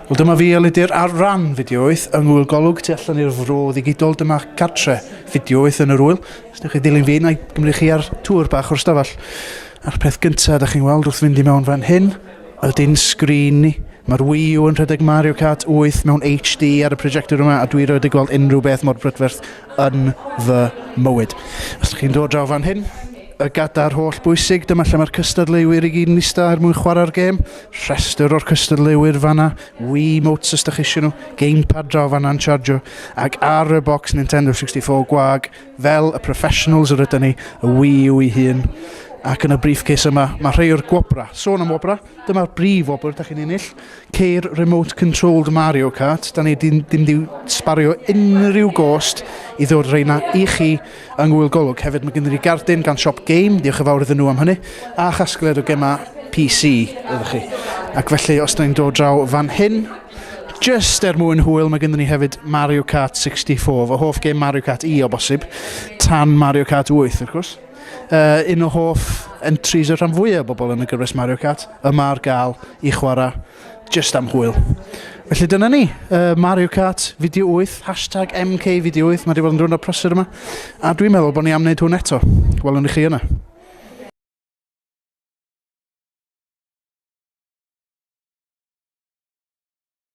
Wel, dyma fi Elidir ar ran fideo 8 yng Ngwyl Golwg tu allan i'r fro ddigidol. Dyma cartre fideo 8 yn yr wyl. Os ydych chi dilyn fi, na i gymryd chi ar tŵr bach o'r stafell. A'r peth gyntaf, ydych chi'n weld wrth fynd i mewn fan hyn, ydyn sgrin ni. Mae'r Wii U yn rhedeg Mario Kart 8 mewn HD ar y projector yma, a dwi wedi gweld unrhyw beth mor brydferth yn fy mywyd. Os ydych chi'n dod draw fan hyn, y gadar holl bwysig, dyma lle mae'r cystadleuwyr i gyd yn eistedd er mwyn chwarae'r gêm. Rhestr o'r cystadleuwyr fanna, Wii Motes os ydych eisiau nhw, gamepad draw fanna'n chargio, ac ar y bocs Nintendo 64 gwag, fel y professionals yr ydyn ni, y Wii U i hun. Ac yn y briefcase yma, mae rhai o'r gwobra. Sôn am wobra, dyma'r brif wobr da chi'n ennill. Ceir remote controlled Mario Kart. Da ni ddim di sbario unrhyw gost i ddod reina i chi yng Ngwyl Golwg. Hefyd mae gen i gardyn gan Shop Game, diolch yn fawr iddyn nhw am hynny, a chasgliad o gema PC ydych chi. Ac felly, os da ni'n dod draw fan hyn, just er mwyn hwyl, mae gen i hefyd Mario Kart 64, fy hoff game Mario Kart o bosib, tan Mario Kart 8, wrth gwrs. Un o hoff entries y rhan fwyaf o bobl yn y gyfres Mario Kart yma ar gael i chwarae just am hwyl. Felly dyna ni, Mario Kart fideo 8, hashtag MK fideo 8, mae wedi bod yn drwy'n o'r prosir yma, a dwi'n meddwl bod ni am wneud hwn eto. Welwn i chi yna.